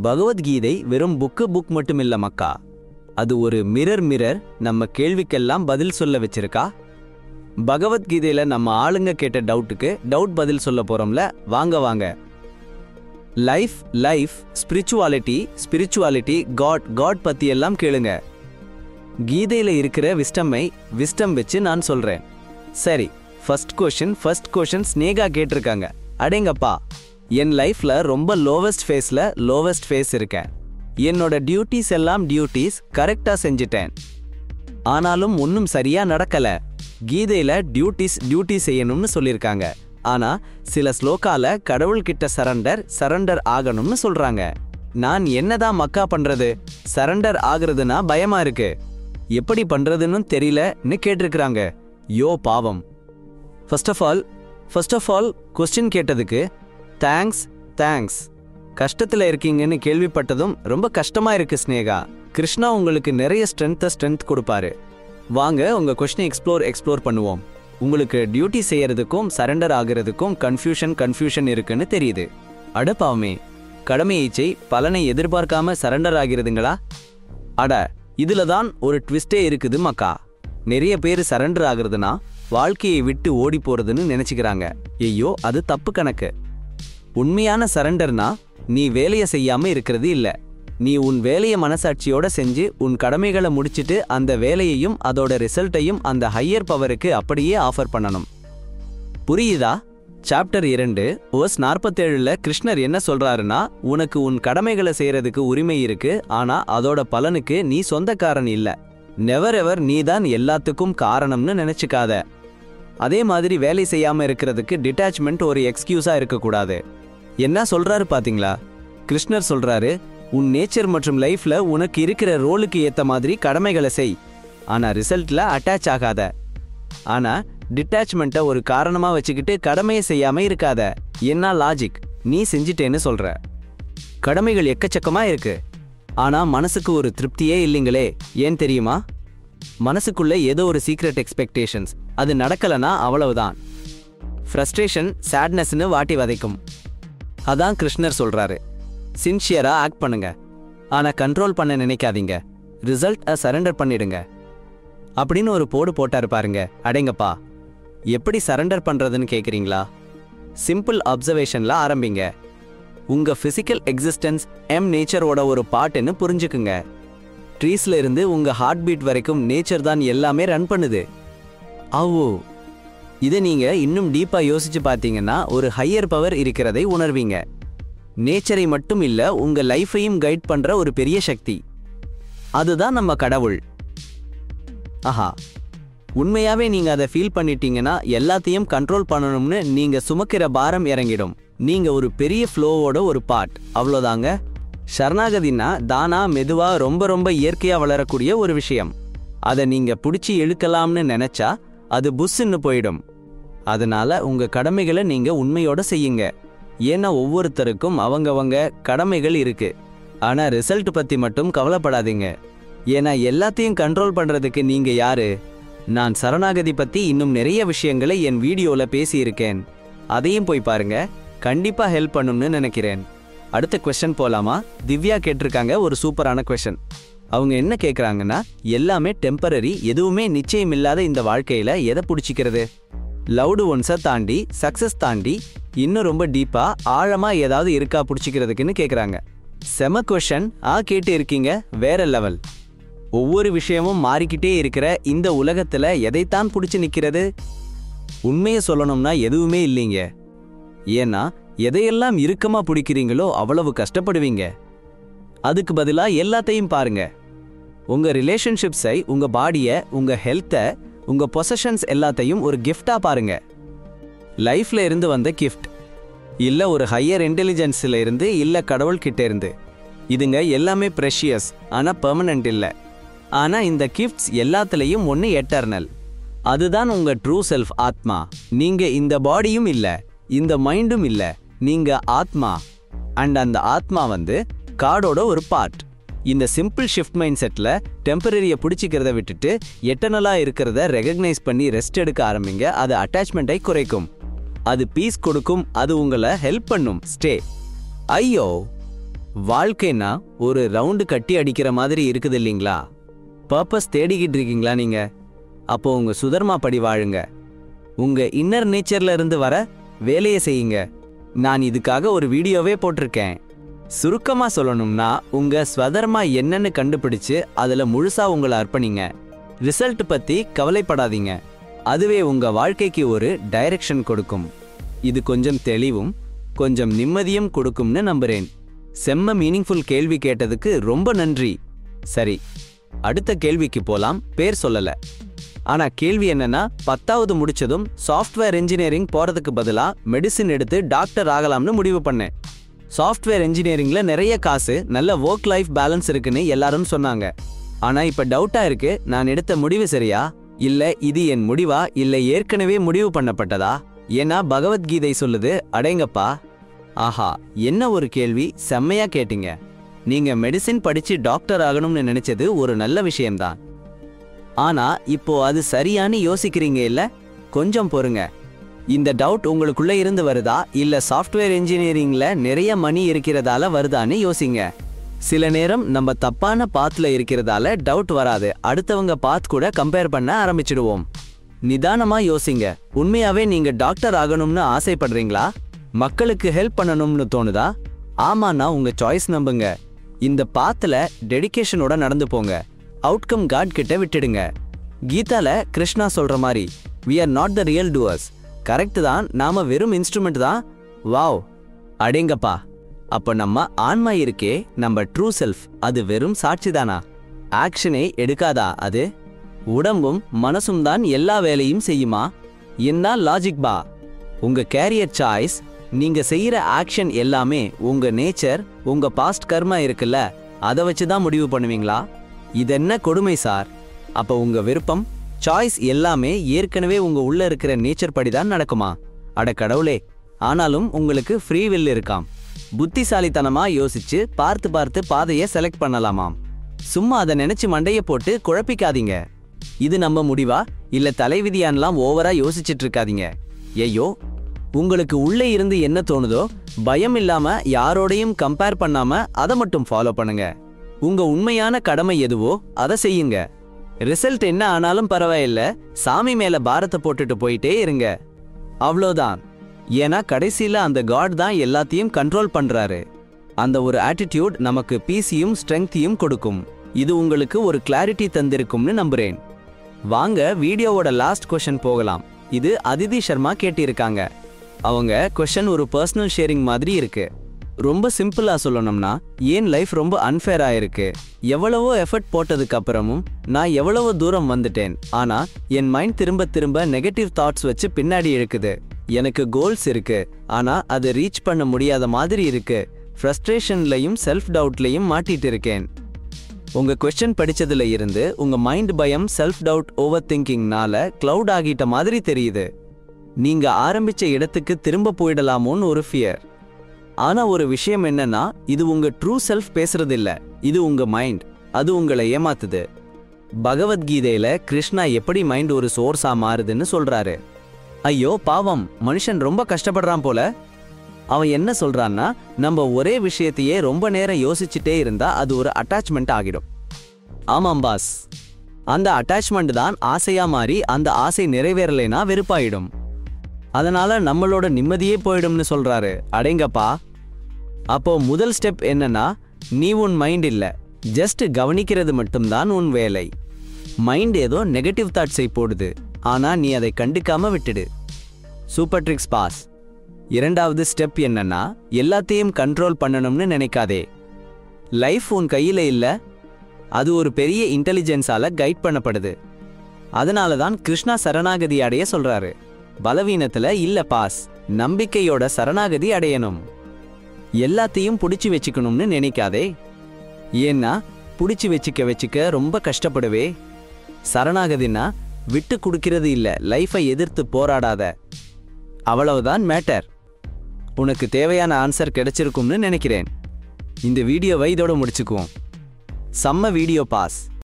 பகவத்கீதை வெறும் புக் மட்டுமில்ல மக்கா. அது ஒரு மிரர் நம்ம கேள்விக்கெல்லாம் பதில் சொல்ல வச்சிருக்கா. பகவத்கீதையில நம்ம ஆளுங்க கேட்ட டவுட்டுக்கு டவுட் பதில் சொல்ல போறோம்ல. வாங்க. லைஃப் ஸ்பிரிச்சுவாலிட்டி காட் பத்தி எல்லாம் கேளுங்க. கீதையில இருக்கிற விஸ்டம் வச்சு நான் சொல்றேன். சரி, ஃபர்ஸ்ட் கொஸ்டின் ஸ்னேகா கேட்டிருக்காங்க. அடேங்கப்பா, என் லைஃப்ல ரொம்ப லோவஸ்ட் ஃபேஸ் இருக்கேன். என்னோட டியூட்டிஸ் கரெக்டா செஞ்சிட்டேன். ஆனாலும் ஒன்றும் சரியா நடக்கல. கீதையில டியூட்டி செய்யணும்னு சொல்லியிருக்காங்க. ஆனா சில ஸ்லோகால கடவுள்கிட்ட சரண்டர் ஆகணும்னு சொல்றாங்க. நான் என்னதான் மக்கா பண்றது? சரண்டர் ஆகுறதுனா பயமா இருக்கு. எப்படி பண்றதுன்னு தெரியலன்னு கேட்டிருக்கிறாங்க. யோ பாவம். ஃபர்ஸ்ட் ஆஃப் ஆல் கொஸ்டின் கேட்டதுக்கு தேங்க்ஸ். கஷ்டத்துல இருக்கீங்கன்னு கேள்விப்பட்டதும் ரொம்ப கஷ்டமா இருக்கு ஸ்னேகா. கிருஷ்ணா உங்களுக்கு நிறைய ஸ்ட்ரென்த் கொடுப்பாரு. வாங்க உங்க கொஸ்டினை எக்ஸ்ப்ளோர் பண்ணுவோம். உங்களுக்கு டியூட்டி செய்யறதுக்கும் சரண்டர் ஆகிறதுக்கும் கன்ஃபியூஷன் இருக்குன்னு தெரியுது. அடப்பாவமே, கடமையை செய், பலனை எதிர்பார்க்காம சரண்டர் ஆகிறதுங்களா? அட, இதுல தான் ஒரு ட்விஸ்டே இருக்குது மக்கா. நிறைய பேர் சரண்டர் ஆகுறதுனா வாழ்க்கையை விட்டு ஓடி போறதுன்னு நினைச்சுக்கிறாங்க. ஐயோ, அது தப்பு கணக்கு. உண்மையான சரண்டர்னா நீ வேலையை செய்யாம இருக்கிறது இல்ல. நீ உன் வேலையை மனசாட்சியோட செஞ்சு உன் கடமைகளை முடிச்சிட்டு அந்த வேலையையும் அதோட ரிசல்ட்டையும் அந்த ஹையர் பவருக்கு அப்படியே ஆஃபர் பண்ணணும். புரியுதா? சாப்டர் 2 verse 47ல கிருஷ்ணர் என்ன சொல்றாருன்னா, உனக்கு உன் கடமைகளை செய்யறதுக்கு உரிமை இருக்கு. ஆனா அதோட பலனுக்கு நீ சொந்தக்காரன் இல்ல. நெவர் எவர் நீதான் எல்லாத்துக்கும் காரணம்னு நினைச்சுக்காத. அதே மாதிரி வேலை செய்யாம இருக்கிறதுக்கு டிட்டாச்மெண்ட் ஒரு எக்ஸ்கியூஸா இருக்கக்கூடாது. என்ன சொல்றாரு பாத்தீங்களா? கிருஷ்ணர் சொல்றாரு, உன் நேச்சர் மற்றும் லைஃப்ல உனக்கு இருக்கிற ரோலுக்கு ஏத்த மாதிரி கடமைகளை செய். ஆனா ரிசல்ட்ல அட்டாச் ஆகாத. ஆனா டிட்டாச்மெண்ட்டை ஒரு காரணமா வச்சுக்கிட்டு கடமையை செய்யாம இருக்காத. என்ன லாஜிக்? நீ செஞ்சிட்டேன்னு சொல்ற. கடமைகள் எக்கச்சக்கமா இருக்கு. ஆனா மனசுக்கு ஒரு திருப்தியே இல்லைங்களே. ஏன் தெரியுமா? மனசுக்குள்ள ஏதோ ஒரு சீக்ரெட் எக்ஸ்பெக்டேஷன்ஸ். அது நடக்கலனா அவ்வளவுதான். ஃப்ரஸ்ட்ரேஷன், சேட்னஸ்னு வாட்டி வதைக்கும். அதான் கிருஷ்ணர் சொல்றாரு, சின்சியரா ஆக்ட் பண்ணுங்க. ஆனா கண்ட்ரோல் பண்ண நினைக்காதீங்க. ரிசல்ட்டை சரண்டர் பண்ணிடுங்க அப்படின்னு ஒரு போட்டாரு பாருங்க. அடேங்கப்பா, எப்படி சரண்டர் பண்றதுன்னு கேக்குறீங்களா? சிம்பிள் அப்சர்வேஷன்ல ஆரம்பிங்க. உங்க பிசிக்கல் எக்ஸிஸ்டன்ஸ் நேச்சரோட ஒரு பார்ட்னு புரிஞ்சுக்குங்க. ட்ரீஸ்ல இருந்து உங்க ஹார்ட் பீட் வரைக்கும் நேச்சர் தான் எல்லாமே ரன் பண்ணுது. ஆவோ, இதை நீங்க இன்னும் டீப்பா யோசிச்சு பார்த்தீங்கன்னா ஒரு ஹையர் பவர் இருக்கிறதை உணர்வீங்க. நேச்சரை மட்டும் இல்ல, உங்க லைஃபையும் கைட் பண்ற ஒரு பெரிய சக்தி. அதுதான் நம்ம கடவுள். ஆஹா, உண்மையாவே நீங்க அதை ஃபீல் பண்ணிட்டீங்கன்னா எல்லாத்தையும் கண்ட்ரோல் பண்ணணும்னு நீங்க சுமக்கிற பாரம் இறங்கிடும். நீங்க ஒரு பெரிய ஃப்ளோவோட ஒரு பார்ட், அவ்வளோதாங்க. சரணாகதினா தானா மெதுவா ரொம்ப இயற்கையா வளரக்கூடிய ஒரு விஷயம். அதை நீங்க பிடிச்சி இழுக்கலாம்னு நினைச்சா அது புஷ்ன்னு போயிடும். அதனால உங்க கடமைகளை நீங்க உண்மையோட செய்யுங்க. ஏன்னா ஒவ்வொருத்தருக்கும் அவங்கவங்க கடமைகள் இருக்கு. ஆனா ரிசல்ட் பத்தி மட்டும் கவலைப்படாதீங்க. ஏன்னா எல்லாத்தையும் கண்ட்ரோல் பண்றதுக்கு நீங்க யாரு? நான் சரணாகதி பத்தி இன்னும் நிறைய விஷயங்களை என் வீடியோல பேசியிருக்கேன். அதையும் போய் பாருங்க. கண்டிப்பா ஹெல்ப் பண்ணும்னு நினைக்கிறேன். அடுத்த கொஸ்டின் போலாமா? திவ்யா கேட்டிருக்காங்க ஒரு சூப்பரான கொஸ்டின். அவங்க என்ன கேட்குறாங்கன்னா, எல்லாமே டெம்பரரி, எதுவுமே நிச்சயம் இல்லாத இந்த வாழ்க்கையில எதை பிடிச்சிக்கிறது? லவ்டு ஒன்ஸை தாண்டி, சக்சஸ் தாண்டி இன்னும் ரொம்ப டீப்பா ஆழமா ஏதாவது இருக்கா பிடிச்சிக்கிறதுக்குன்னு கேட்குறாங்க. செம கொஸ்டின். கேட்டு இருக்கீங்க, வேற லெவல். ஒவ்வொரு விஷயமும் மாறிக்கிட்டே இருக்கிற இந்த உலகத்துல எதைத்தான் பிடிச்சி நிற்கிறது? உண்மையை சொல்லணும்னா எதுவுமே இல்லைங்க. ஏன்னா எதையெல்லாம் இறுக்கமா பிடிக்கிறீங்களோ அவ்வளவு கஷ்டப்படுவீங்க. அதுக்கு பதிலா எல்லாத்தையும் பாருங்க. உங்க ரிலேஷன்ஷிப்ஸை, உங்க பாடியை, உங்க ஹெல்த்தை, உங்க பொசஷன்ஸ் எல்லாத்தையும் ஒரு கிஃப்டா பாருங்க. லைஃப்ல இருந்து வந்த கிஃப்ட் இல்ல, ஒரு ஹையர் இன்டெலிஜென்ஸ்ல இருந்து இல்ல, கடவுள்கிட்ட இருந்து. இதுங்க எல்லாமே ப்ரெஷியஸ், ஆனா பெர்மனன்ட் இல்ல. ஆனா இந்த கிஃப்ட்ஸ் எல்லாத்துலயும் ஒன்னு எட்டர்னல். அதுதான் உங்க ட்ரூ செல்ஃப், ஆத்மா. நீங்க இந்த பாடியும் இல்ல, இந்த மைண்டும் இல்ல, நீங்க ஆத்மா. அண்ட் அந்த ஆத்மா காடோட ஒரு பார்ட். இந்த சிம்பிள் ஷிஃப்ட் மைண்ட் செட்ல டெம்பரரியை பிடிச்சிக்கிறத விட்டுட்டு எட்டர்னலா இருக்கிறத ரெகக்னைஸ் பண்ணி ரெஸ்ட் எடுக்க ஆரம்பிங்க. அது அட்டாச்மெண்ட்டை குறைக்கும், அது பீஸ் கொடுக்கும், அது உங்களை ஹெல்ப் பண்ணும். ஸ்டே. ஐயோ, வாழ்க்கைன்னா ஒரு ரவுண்டு கட்டி அடிக்கிற மாதிரி இருக்குது இல்லைங்களா? பர்பஸ் தேடிக்கிட்டு இருக்கீங்களா நீங்க? அப்போ உங்க சுதர்மா படி வாழுங்க. உங்க இன்னர் நேச்சர்ல இருந்து வர வேலையை செய்யுங்க. நான் இதுக்காக ஒரு வீடியோவே போட்டிருக்கேன். சுருக்கமா சொல்லணும்னா, உங்க ஸ்வதர்மா என்னன்னு கண்டுபிடிச்சு அதுல முழுசா உங்களை அர்ப்பணிங்க. ரிசல்ட் பத்தி கவலைப்படாதீங்க. அதுவே உங்க வாழ்க்கைக்கு ஒரு டைரக்ஷன் கொடுக்கும். இது கொஞ்சம் தெளிவும் கொஞ்சம் நிம்மதியும் கொடுக்கும்னு நம்புறேன். செம்ம மீனிங்ஃபுல் கேள்வி கேட்டதுக்கு ரொம்ப நன்றி. சரி, அடுத்த கேள்விக்கு போலாம். பேர் சொல்லல. ஆனா கேள்வி என்னன்னா, 10வது முடிச்சதும் சாஃப்ட்வேர் இன்ஜினியரிங் போறதுக்கு பதிலா மெடிசின் எடுத்து டாக்டர் ஆகலாம்னு முடிவு பண்ணேன். சாஃப்ட்வேர் இன்ஜினியரிங்ல நிறைய காசு, நல்ல ஒர்க் லைஃப் பேலன்ஸ் இருக்குன்னு எல்லாரும் சொன்னாங்க. ஆனா இப்ப டவுட்டா இருக்கு, நான் எடுத்த முடிவு சரியா, இல்ல இது என் முடிவா, இல்ல ஏற்கனவே முடிவு பண்ணப்பட்டதா? ஏன்னா பகவத்கீதை சொல்லுது, அடேங்கப்பா. ஆஹா, என்ன ஒரு கேள்வி! செம்மையா கேட்டீங்க. நீங்க மெடிசின் படிச்சு டாக்டர் ஆகணும்னு நினைச்சது ஒரு நல்ல விஷயம்தான். ஆனா இப்போ அது சரியானு யோசிக்கிறீங்க இல்ல? கொஞ்சம் பொறுங்க. இந்த டவுட் உங்களுக்குள்ள இருந்து வருதா, இல்ல சாஃப்ட்வேர் இன்ஜினியரிங்ல நிறைய மணி இருக்கிறதால வருதான்னு யோசிங்க. சில நேரம் நம்ம தப்பான பாத்ல இருக்கிறதால டவுட் வராது, அடுத்தவங்க பாத் கூட கம்பேர் பண்ண ஆரம்பிச்சிடுவோம். நிதானமா யோசிங்க. உண்மையாவே நீங்க டாக்டர் ஆகணும்னு ஆசைப்படுறீங்களா? மக்களுக்கு ஹெல்ப் பண்ணணும்னு தோணுதா? ஆமாண்ணா உங்க சாய்ஸ் நம்புங்க. இந்த பாத்துல டெடிகேஷனோட நடந்து போங்க. அவுட்கம் காட் கிட்ட விட்டுடுங்க. கீதால கிருஷ்ணா சொல்ற மாதிரி, we are not the real doers. Correct தான், நாம வெறும் இன்ஸ்ட்ருமெண்ட் தான். வாவ், அடேங்கப்பா. அப்ப நம்ம ஆன்மா இருக்கே, நம்ம ட்ரூ செல்ஃப், அது வெறும் சாட்சி தானா? ஆக்ஷனே எடுக்காதா அது? உடம்பும் மனசும் தான் எல்லா வேலையும் செய்யுமா? என்ன லாஜிக் பா? உங்க கேரியர் சாய்ஸ், நீங்க செய்யற ஆக்ஷன் எல்லாமே உங்க நேச்சர், உங்க பாஸ்ட் கர்மா இருக்குல்ல, அதை வச்சுதான் முடிவு பண்ணுவீங்களா? இதென்ன கொடுமை சார்! அப்ப உங்க விருப்பம், சாய்ஸ் எல்லாமே ஏற்கனவே உங்க உள்ள இருக்கிற நேச்சர் படிதான் நடக்குமா? அட கடவுளே! ஆனாலும் உங்களுக்கு ஃப்ரீ வில் இருக்காம். புத்திசாலித்தனமா யோசிச்சு பார்த்து பார்த்து பாதையை செலக்ட் பண்ணலாமாம். சும்மா அதை நினைச்சு மண்டைய போட்டு குழப்பிக்காதீங்க. இது நம்ம முடிவா, இல்ல தலைவிதியான்லாம் ஓவரா யோசிச்சுட்டு இருக்காதீங்க. ஐயோ, உங்களுக்கு உள்ளே இருந்து என்ன தோணுதோ, பயம் இல்லாம யாரோடையும் கம்பேர் பண்ணாம அதை மட்டும் ஃபாலோ பண்ணுங்க. உங்க உண்மையான கடமை எதுவோ அதை செய்யுங்க. ரிசல்ட் என்ன ஆனாலும் பரவாயில்ல, சாமி மேல பாரத்தை போட்டுட்டு போயிட்டே இருங்க. அவ்வளோதான். ஏன்னா கடைசியில அந்த காட் தான் எல்லாத்தையும் கண்ட்ரோல் பண்றாரு. அந்த ஒரு ஆட்டிடியூட் நமக்கு பீஸையும் ஸ்ட்ரெங்கையும் கொடுக்கும். இது உங்களுக்கு ஒரு கிளாரிட்டி தந்திருக்கும்னு நம்புறேன். வாங்க வீடியோவோட லாஸ்ட் கொஸ்டின் போகலாம். இது அதிதி சர்மா கேட்டிருக்காங்க. அவங்க கொஸ்டின் ஒரு பர்சனல் ஷேரிங் மாதிரி இருக்கு. ரொம்ப சிம்பிளா சொல்லணும்னா, ஏன் லைஃப் ரொம்ப அன்ஃபேரா இருக்கு? எவ்வளவோ எஃபர்ட் போட்டதுக்கு அப்புறமும் நான் எவ்வளவோ தூரம் வந்துட்டேன், ஆனா என் மைண்ட் திரும்ப திரும்ப நெகட்டிவ் தாட்ஸ் வச்சு பின்னாடி இழுக்குது. எனக்கு கோல்ஸ் இருக்கு, ஆனா அதை ரீச் பண்ண முடியாத மாதிரி இருக்கு. ஃப்ரஸ்ட்ரேஷன்லையும் செல்ஃப் டவுட்லையும் மாட்டிட்டு இருக்கேன். உங்க கொஸ்டின் படிச்சதுல இருந்து உங்க மைண்ட் பயம், செல்ஃப் டவுட், ஓவர் திங்கிங்னால கிளவுட் ஆகிட்ட மாதிரி தெரியுது. நீங்க ஆரம்பிச்ச இடத்துக்கு திரும்ப போயிடலாமோன்னு ஒரு ஃபியர். ஆனா ஒரு விஷயம் என்னன்னா, இது உங்க ட்ரூ செல்ஃப் பேசுறது இல்ல, இது உங்க மைண்ட். அது உங்களை ஏமாத்துது. பகவத்கீதையில கிருஷ்ணா எப்படி மைண்ட் ஒரு சோர்ஸா மாறுதுன்னு சொல்றாரு. ஐயோ பாவம், மனுஷன் ரொம்ப கஷ்டப்படுறான் போல. அவன் என்ன சொல்றான்னா, நம்ம ஒரே விஷயத்தையே ரொம்ப நேரம் யோசிச்சுட்டே இருந்தா அது ஒரு அட்டாச்மெண்ட் ஆகிடும். ஆமாம் பாஸ், அந்த அட்டாச்மெண்ட் தான் ஆசையா மாறி அந்த ஆசை நிறைவேறலைனா வெறுப்பாயிடும். அதனால நம்மளோட நிம்மதியே போயிடும்னு சொல்றாரு. அடேங்கப்பா. அப்போ முதல் ஸ்டெப் என்னன்னா, நீ உன் மைண்ட் இல்ல, ஜஸ்ட் கவனிக்கிறது மட்டும்தான் உன் வேலை. மைண்ட் ஏதோ நெகட்டிவ் தாட்ஸை போடுது, ஆனா நீ அதை கண்டுக்காம விட்டுடு. Super tricks boss. இரண்டாவது ஸ்டெப் என்னன்னா, எல்லாத்தையும் கண்ட்ரோல் பண்ணணும்னு நினைக்காதே. லைஃப் உன் கையில இல்ல, அது ஒரு பெரிய இன்டெலிஜென்ஸால கைட் பண்ணப்படுது. அதனால தான் கிருஷ்ணா சரணாகதி அடைய சொல்றாரு. பலவீனத்துல இல்ல பாஸ், நம்பிக்கையோட சரணாகதி அடையணும். எல்லாத்தையும் புடிச்சு வச்சுக்கணும்னு நினைக்காதே. ஏன்னா புடிச்சு வச்சுக்க ரொம்ப கஷ்டப்படுவே. சரணாகதினா விட்டு கொடுக்கிறது இல்ல, லைஃபை எதிர்த்து போராடாத. அவ்வளவுதான் மேட்டர். உனக்கு தேவையான ஆன்சர் கிடைச்சிருக்கும்னு நினைக்கிறேன். இந்த வீடியோவை இதோட முடிச்சுக்குவோம். செம்ம வீடியோ பாஸ்.